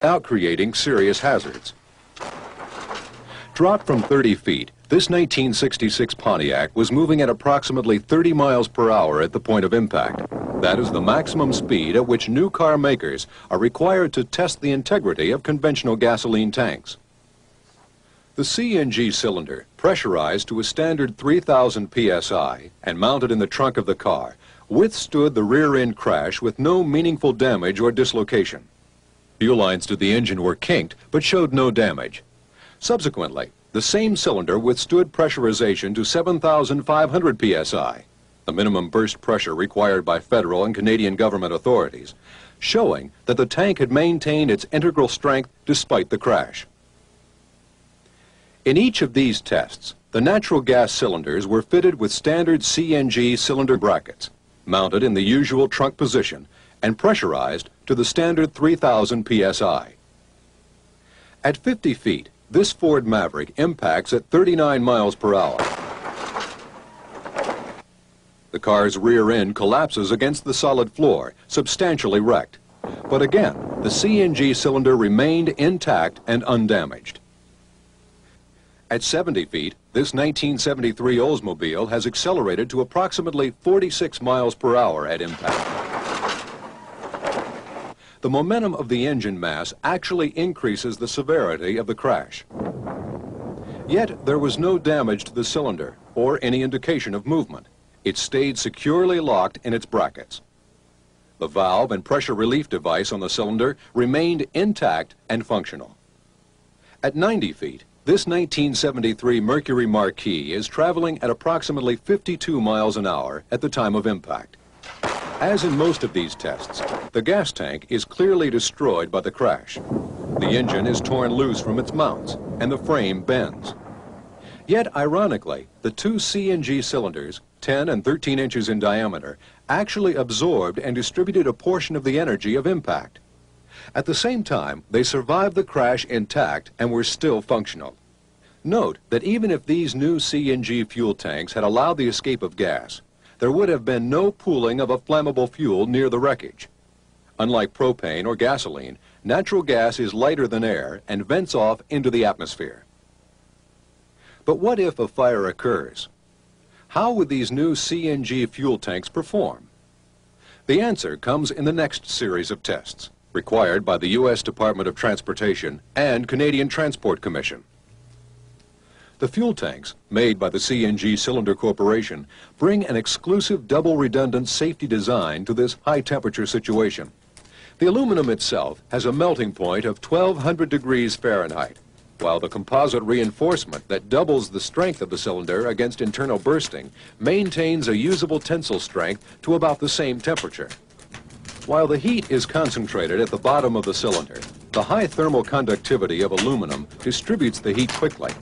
without creating serious hazards. Dropped from 30 feet, this 1966 Pontiac was moving at approximately 30 miles per hour at the point of impact. That is the maximum speed at which new car makers are required to test the integrity of conventional gasoline tanks. The CNG cylinder, pressurized to a standard 3,000 psi and mounted in the trunk of the car, withstood the rear-end crash with no meaningful damage or dislocation. Fuel lines to the engine were kinked but showed no damage. Subsequently, the same cylinder withstood pressurization to 7,500 psi, the minimum burst pressure required by federal and Canadian government authorities, showing that the tank had maintained its integral strength despite the crash. In each of these tests, the natural gas cylinders were fitted with standard CNG cylinder brackets, mounted in the usual trunk position, and pressurized to the standard 3,000 psi. At 50 feet, this Ford Maverick impacts at 39 miles per hour. The car's rear end collapses against the solid floor, substantially wrecked. But again, the CNG cylinder remained intact and undamaged. At 70 feet, this 1973 Oldsmobile has accelerated to approximately 46 miles per hour at impact. The momentum of the engine mass actually increases the severity of the crash. Yet there was no damage to the cylinder or any indication of movement. It stayed securely locked in its brackets. The valve and pressure relief device on the cylinder remained intact and functional. At 90 feet, this 1973 Mercury Marquis is traveling at approximately 52 miles an hour at the time of impact. As in most of these tests, the gas tank is clearly destroyed by the crash. The engine is torn loose from its mounts, and the frame bends. Yet, ironically, the two CNG cylinders, 10 and 13 inches in diameter, actually absorbed and distributed a portion of the energy of impact. At the same time, they survived the crash intact and were still functional. Note that even if these new CNG fuel tanks had allowed the escape of gas, there would have been no pooling of a flammable fuel near the wreckage. Unlike propane or gasoline, natural gas is lighter than air and vents off into the atmosphere. But what if a fire occurs? How would these new CNG fuel tanks perform? The answer comes in the next series of tests, required by the U.S. Department of Transportation and Canadian Transport Commission. The fuel tanks, made by the CNG Cylinder Corporation, bring an exclusive double redundant safety design to this high-temperature situation. The aluminum itself has a melting point of 1,200 degrees Fahrenheit, while the composite reinforcement that doubles the strength of the cylinder against internal bursting maintains a usable tensile strength to about the same temperature. While the heat is concentrated at the bottom of the cylinder, the high thermal conductivity of aluminum distributes the heat quickly.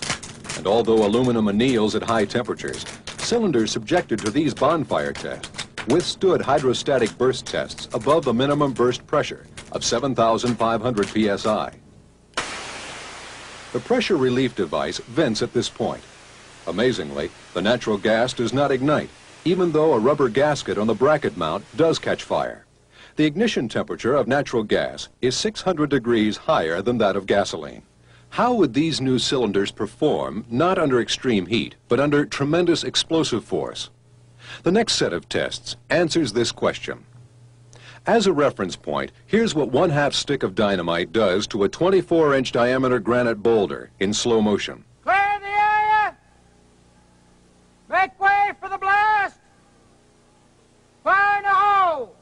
And although aluminum anneals at high temperatures, cylinders subjected to these bonfire tests withstood hydrostatic burst tests above the minimum burst pressure of 7,500 psi. The pressure relief device vents at this point. Amazingly, the natural gas does not ignite, even though a rubber gasket on the bracket mount does catch fire. The ignition temperature of natural gas is 600 degrees higher than that of gasoline. How would these new cylinders perform, not under extreme heat, but under tremendous explosive force? The next set of tests answers this question. As a reference point, here's what 1/2 stick of dynamite does to a 24-inch diameter granite boulder in slow motion. Clear the area! Make way for the blast! Fire in the hole!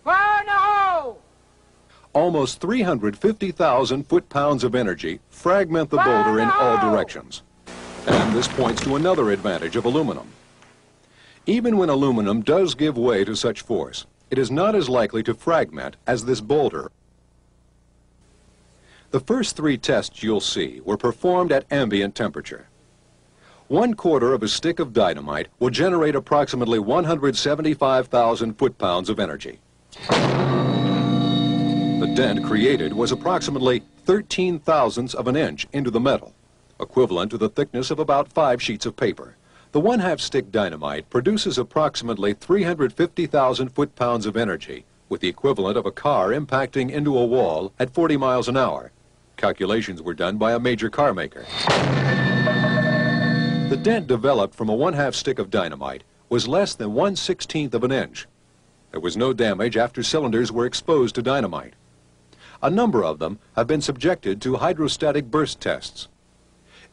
Fire in the hole! Almost 350,000 foot-pounds of energy fragment the boulder in all directions. And this points to another advantage of aluminum. Even when aluminum does give way to such force, it is not as likely to fragment as this boulder. The first 3 tests you'll see were performed at ambient temperature. 1/4 of a stick of dynamite will generate approximately 175,000 foot-pounds of energy. The dent created was approximately 13 thousandths of an inch into the metal, equivalent to the thickness of about 5 sheets of paper. The 1/2 stick dynamite produces approximately 350,000 foot-pounds of energy with the equivalent of a car impacting into a wall at 40 miles an hour. Calculations were done by a major car maker. The dent developed from a 1/2 stick of dynamite was less than 1/16 of an inch. There was no damage after cylinders were exposed to dynamite. A number of them have been subjected to hydrostatic burst tests.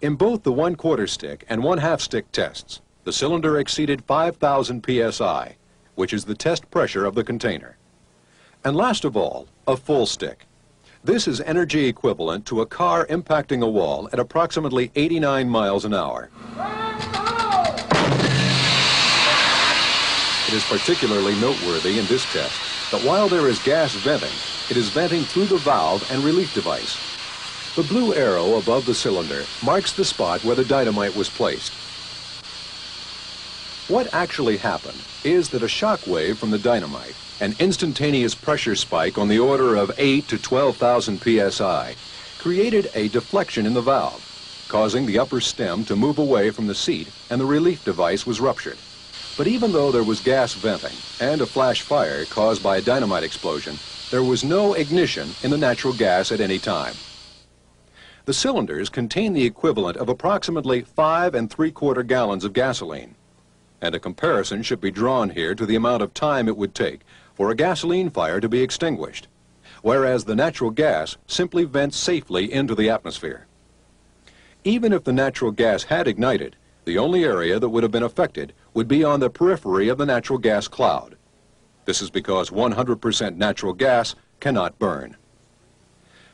In both the 1/4 stick and 1/2 stick tests, the cylinder exceeded 5,000 psi, which is the test pressure of the container. And last of all, a full stick. This is energy equivalent to a car impacting a wall at approximately 89 miles an hour. It is particularly noteworthy in this test that while there is gas venting, it is venting through the valve and relief device. The blue arrow above the cylinder marks the spot where the dynamite was placed. What actually happened is that a shock wave from the dynamite, an instantaneous pressure spike on the order of 8 to 12,000 psi, created a deflection in the valve, causing the upper stem to move away from the seat, and the relief device was ruptured. But even though there was gas venting and a flash fire caused by a dynamite explosion, there was no ignition in the natural gas at any time. The cylinders contain the equivalent of approximately 5 3/4 gallons of gasoline, and a comparison should be drawn here to the amount of time it would take for a gasoline fire to be extinguished, whereas the natural gas simply vents safely into the atmosphere. Even if the natural gas had ignited, the only area that would have been affected would be on the periphery of the natural gas cloud. This is because 100% natural gas cannot burn.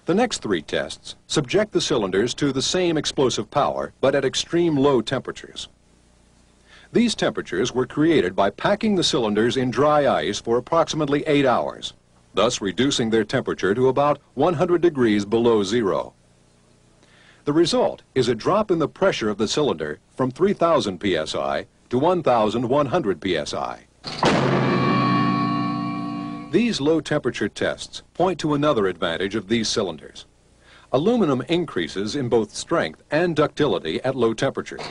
The next 3 tests subject the cylinders to the same explosive power, but at extreme low temperatures. These temperatures were created by packing the cylinders in dry ice for approximately 8 hours, thus reducing their temperature to about 100 degrees below zero. The result is a drop in the pressure of the cylinder from 3,000 psi to 1,100 psi. These low temperature tests point to another advantage of these cylinders. Aluminum increases in both strength and ductility at low temperatures,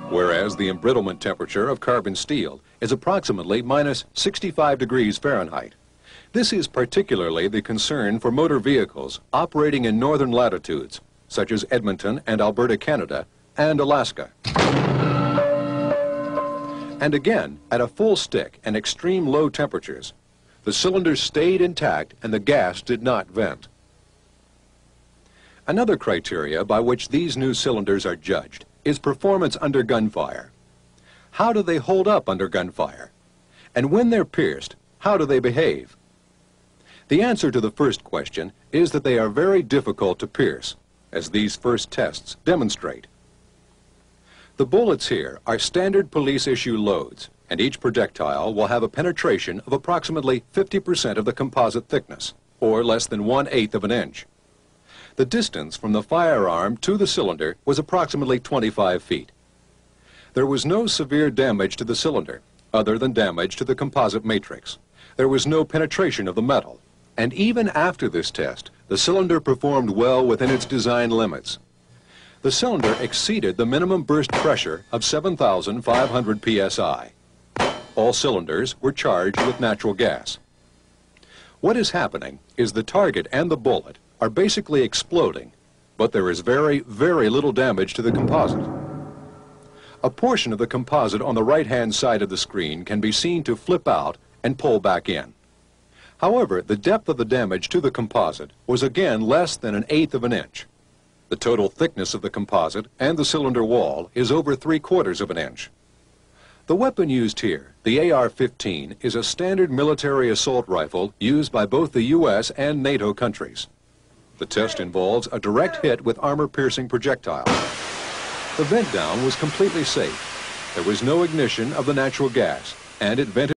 whereas the embrittlement temperature of carbon steel is approximately minus 65 degrees Fahrenheit. This is particularly the concern for motor vehicles operating in northern latitudes, such as Edmonton and Alberta, Canada, and Alaska. And again, at a full stick and extreme low temperatures, the cylinders stayed intact and the gas did not vent. Another criteria by which these new cylinders are judged is performance under gunfire. How do they hold up under gunfire? And when they're pierced, how do they behave? The answer to the first question is that they are very difficult to pierce, as these first tests demonstrate. The bullets here are standard police issue loads, and each projectile will have a penetration of approximately 50% of the composite thickness, or less than 1/8 of an inch. The distance from the firearm to the cylinder was approximately 25 feet. There was no severe damage to the cylinder, other than damage to the composite matrix. There was no penetration of the metal, and even after this test, the cylinder performed well within its design limits. The cylinder exceeded the minimum burst pressure of 7,500 psi. All cylinders were charged with natural gas. What is happening is the target and the bullet are basically exploding, but there is very, very little damage to the composite. A portion of the composite on the right-hand side of the screen can be seen to flip out and pull back in. However, the depth of the damage to the composite was again less than 1/8 of an inch. The total thickness of the composite and the cylinder wall is over 3/4 of an inch. The weapon used here, the AR-15, is a standard military assault rifle used by both the U.S. and NATO countries. The test involves a direct hit with armor-piercing projectile. The vent down was completely safe. There was no ignition of the natural gas, and it vented